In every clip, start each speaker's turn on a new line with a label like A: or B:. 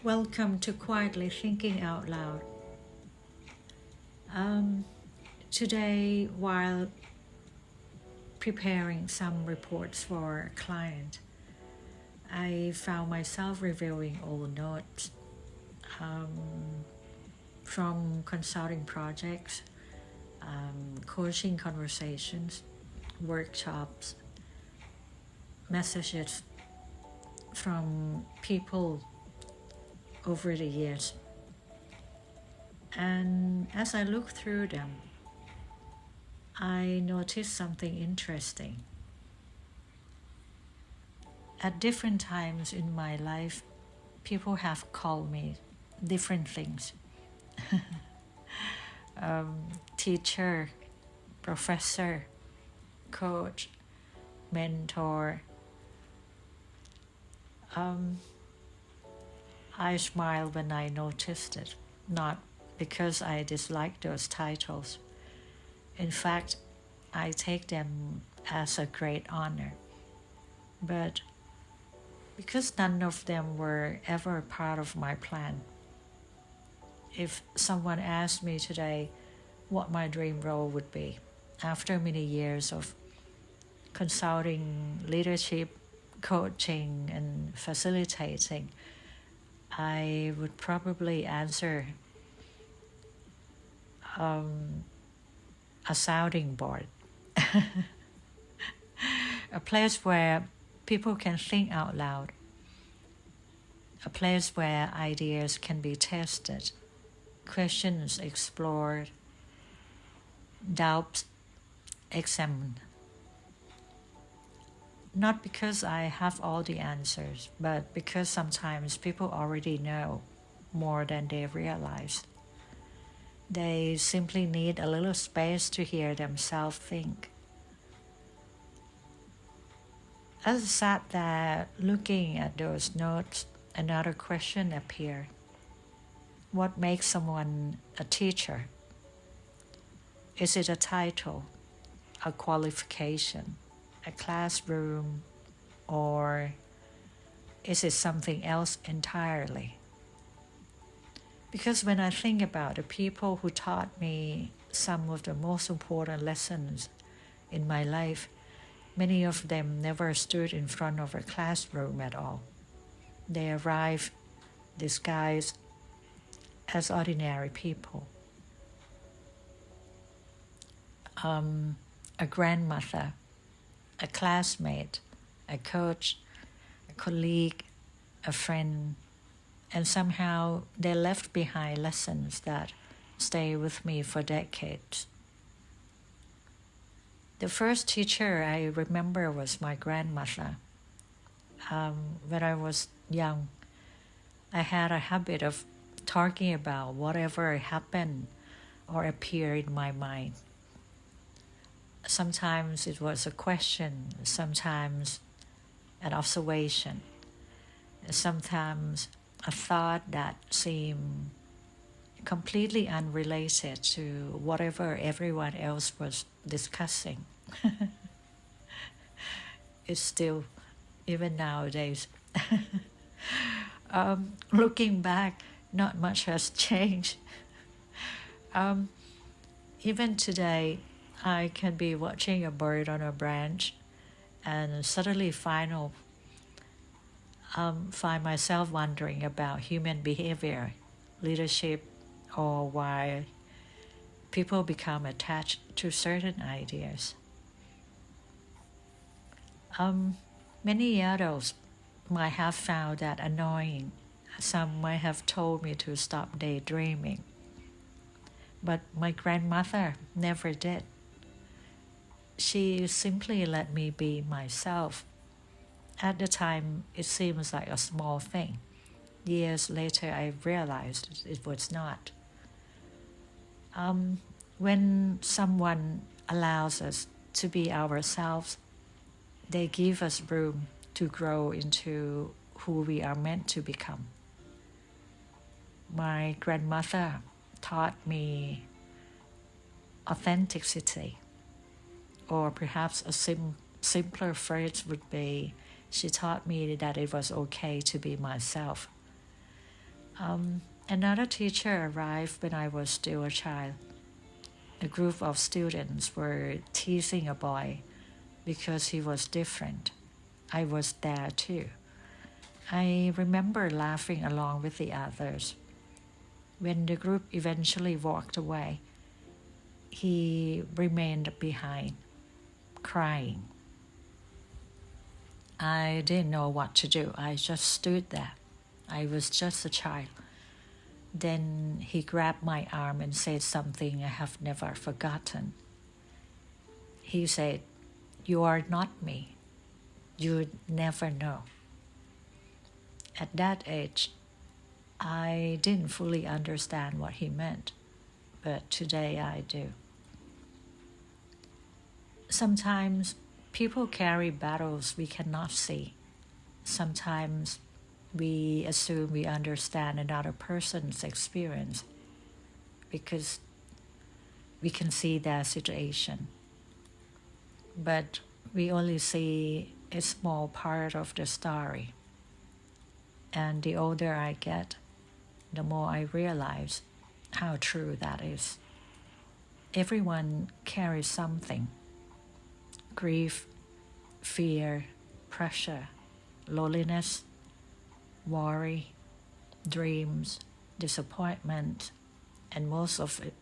A: Welcome to Quietly Thinking Out Loud. Today, while preparing some reports for a client, I found myself reviewing old notes from consulting projects, coaching conversations, workshops, messages from people over the years. And as I looked through them, I noticed something interesting. At different times in my life, people have called me different things. Teacher, professor, coach, mentor. I smiled when I noticed it, not because I dislike those titles. In fact, I take them as a great honor. But because none of them were ever part of my plan. If someone asked me today what my dream role would be, after many years of consulting, leadership, coaching, and facilitating, I would probably answer a sounding board, a place where people can think out loud, a place where ideas can be tested, questions explored, doubts examined. Not because I have all the answers, but because sometimes people already know more than they realize. They simply need a little space to hear themselves think. As I sat there looking at those notes, another question appeared. What makes someone a teacher? Is it a title, a qualification, a classroom, or is it something else entirely? Because when I think about the people who taught me some of the most important lessons in my life, many of them never stood in front of a classroom at all. They arrived disguised as ordinary people. A grandmother, a classmate, a coach, a colleague, a friend, and somehow they left behind lessons that stay with me for decades. The first teacher I remember was my grandmother. When I was young, I had a habit of talking about whatever happened or appeared in my mind. Sometimes it was a question, sometimes an observation, sometimes a thought that seemed completely unrelated to whatever everyone else was discussing. It's still, even nowadays. Looking back, not much has changed. Even today, I can be watching a bird on a branch and suddenly find myself wondering about human behavior, leadership, or why people become attached to certain ideas. Many adults might have found that annoying. Some might have told me to stop daydreaming. But my grandmother never did. She simply let me be myself. At the time, it seems like a small thing. Years later, I realized it was not. When someone allows us to be ourselves, they give us room to grow into who we are meant to become. My grandmother taught me authenticity, or perhaps a simpler phrase would be, she taught me that it was okay to be myself. Another teacher arrived when I was still a child. A group of students were teasing a boy because he was different. I was there too. I remember laughing along with the others. When the group eventually walked away, he remained behind, crying. I didn't know what to do. I just stood there. I was just a child. Then he grabbed my arm and said something I have never forgotten. He said, "You are not me. You'd never know." At that age, I didn't fully understand what he meant, but today I do. Sometimes people carry battles we cannot see. Sometimes we assume we understand another person's experience because we can see their situation. But we only see a small part of the story. And the older I get, the more I realize how true that is. Everyone carries something: grief, fear, pressure, loneliness, worry, dreams, disappointment, and most of it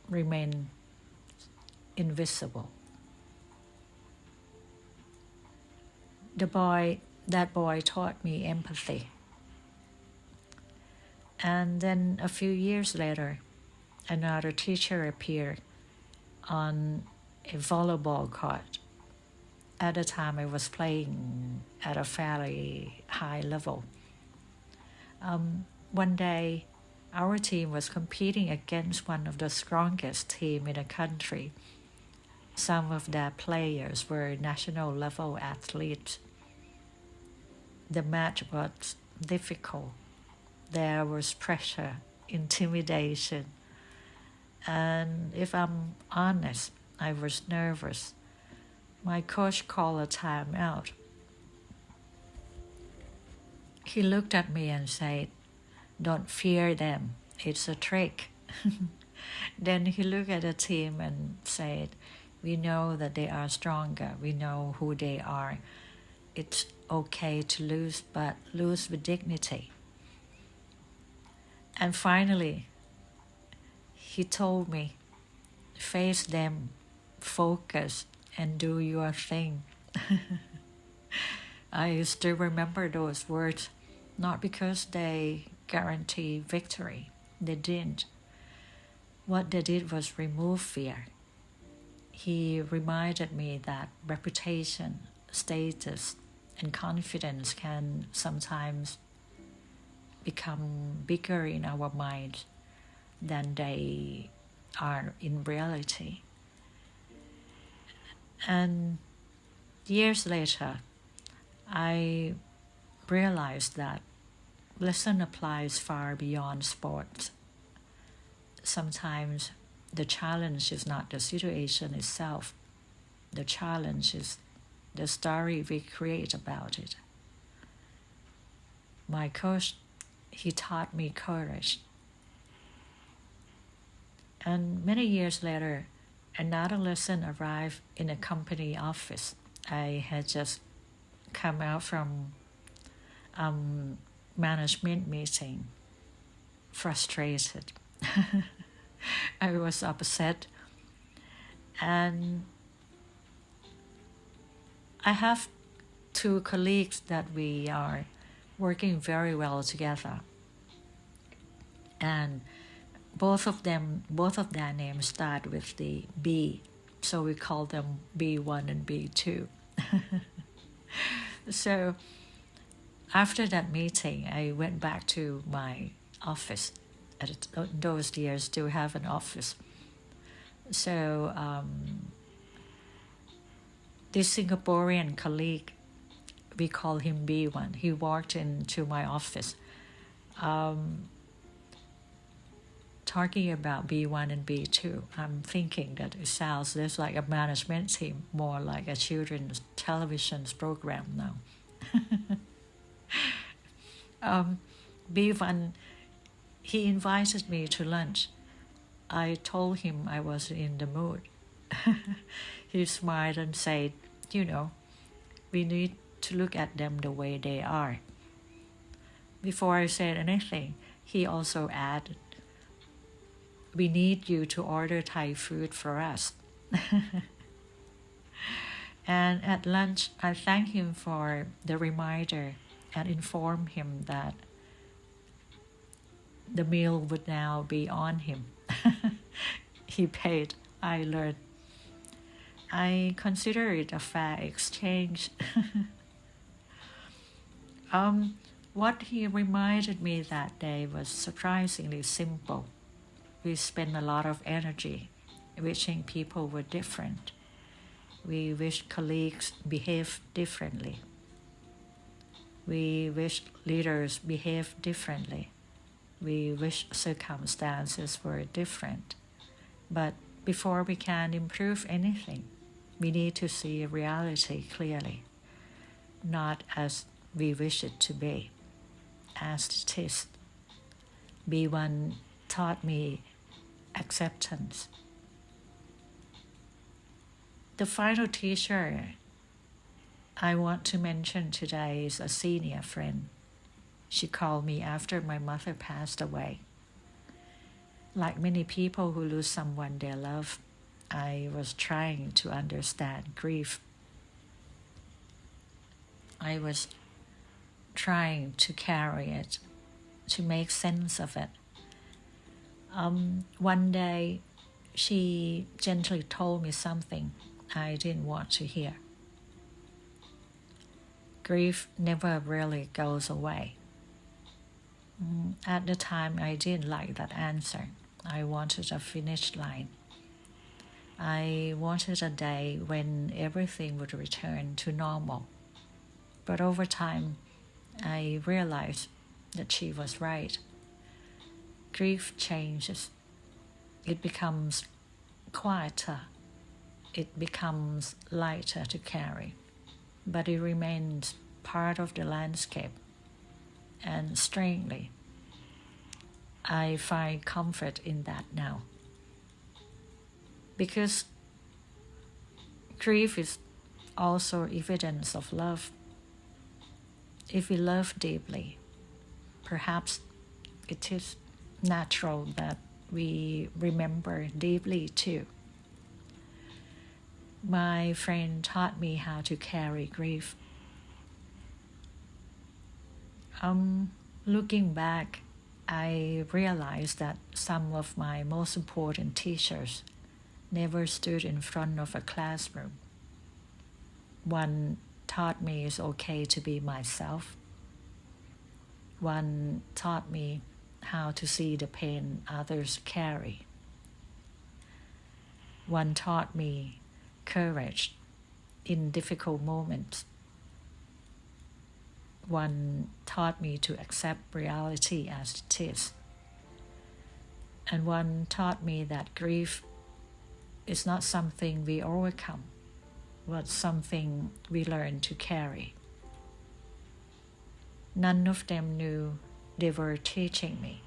A: remain invisible. That boy taught me empathy. And then a few years later, another teacher appeared on a volleyball court. At the time, I was playing at a fairly high level. One day, our team was competing against one of the strongest teams in the country. Some of their players were national level athletes. The match was difficult. There was pressure, intimidation, and if I'm honest, I was nervous. My coach called a timeout. He looked at me and said, "Don't fear them, it's a trick." Then he looked at the team and said, "We know that they are stronger, we know who they are. It's okay to lose, but lose with dignity." And finally, he told me, "Face them, focus, and do your thing." I still remember those words, not because they guarantee victory. They didn't. What they did was remove fear. He reminded me that reputation, status, and confidence can sometimes become bigger in our minds than they are in reality. And years later, I realized that lesson applies far beyond sports. Sometimes the challenge is not the situation itself. The challenge is the story we create about it. My coach, he taught me courage. And many years later, another lesson arrived in a company office. I had just come out from management meeting, frustrated. I was upset, and I have two colleagues that we are working very well together, and both of their names start with the B, so we call them B1 and B2. So after that meeting, I went back to my office. At those years, still have an office. So this Singaporean colleague, we call him B1. He walked into my office talking about B1 and B2. I'm thinking that it sounds less like a management team, more like a children's television program now. B1, He invited me to lunch. I told him I was in the mood. He smiled and said, "You know, we need to look at them the way they are." Before I said anything, he also added, "We need you to order Thai food for us." And at lunch, I thanked him for the reminder and informed him that the meal would now be on him. He paid, I learned. I consider it a fair exchange. What he reminded me that day was surprisingly simple. We spend a lot of energy wishing people were different. We wish colleagues behaved differently. We wish leaders behaved differently. We wish circumstances were different. But before we can improve anything, we need to see reality clearly, not as we wish it to be, as it is. B1 taught me acceptance. The final teacher I want to mention today is a senior friend. She called me after my mother passed away. Like many people who lose someone they love, I was trying to understand grief. I was trying to carry it, to make sense of it. One day, she gently told me something I didn't want to hear. Grief never really goes away. At the time, I didn't like that answer. I wanted a finish line. I wanted a day when everything would return to normal. But over time, I realized that she was right. Grief changes. It becomes quieter. It becomes lighter to carry. But it remains part of the landscape. And strangely, I find comfort in that now. Because grief is also evidence of love. If we love deeply, perhaps it is natural that we remember deeply too. My friend taught me how to carry grief. Looking back, I realized that some of my most important teachers never stood in front of a classroom. One taught me it's okay to be myself. One taught me how to see the pain others carry. One taught me courage in difficult moments. One taught me to accept reality as it is. And one taught me that grief is not something we overcome, but something we learn to carry. None of them knew they were teaching me.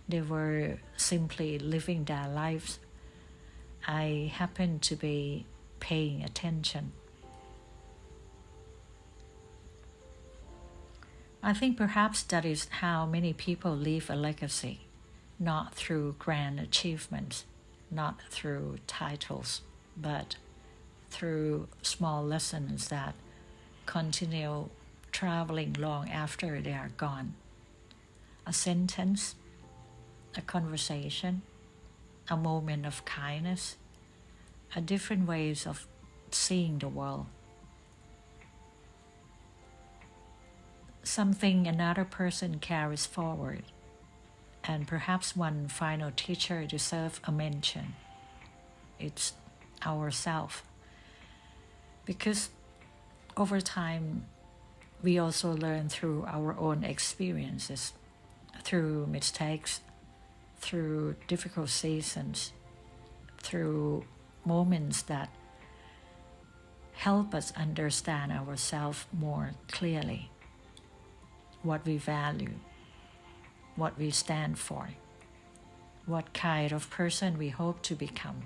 A: They were simply living their lives. I happened to be paying attention. I think perhaps that is how many people leave a legacy, not through grand achievements, not through titles, but through small lessons that continue traveling long after they are gone. A sentence, a conversation, a moment of kindness, a different ways of seeing the world. Something another person carries forward, and perhaps one final teacher deserves a mention. It's ourselves. Because over time, we also learn through our own experiences, through mistakes, through difficult seasons, through moments that help us understand ourselves more clearly, what we value, what we stand for, what kind of person we hope to become.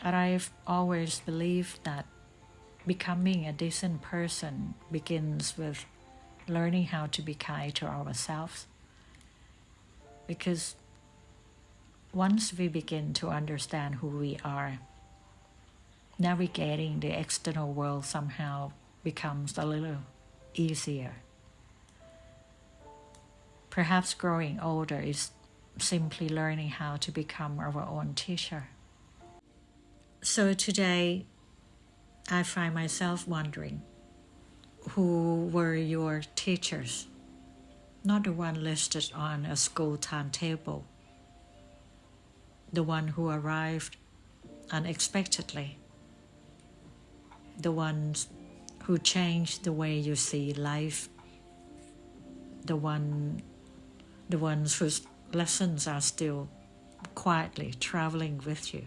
A: And I've always believed that becoming a decent person begins with learning how to be kind to ourselves. Because once we begin to understand who we are, navigating the external world somehow becomes a little easier. Perhaps growing older is simply learning how to become our own teacher. So today, I find myself wondering, who were your teachers? Not the one listed on a school timetable, the one who arrived unexpectedly, the ones who changed the way you see life, the ones whose lessons are still quietly traveling with you.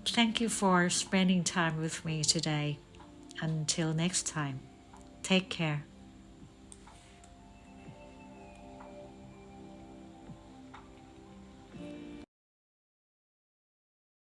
A: Thank you for spending time with me today. Until next time, take care.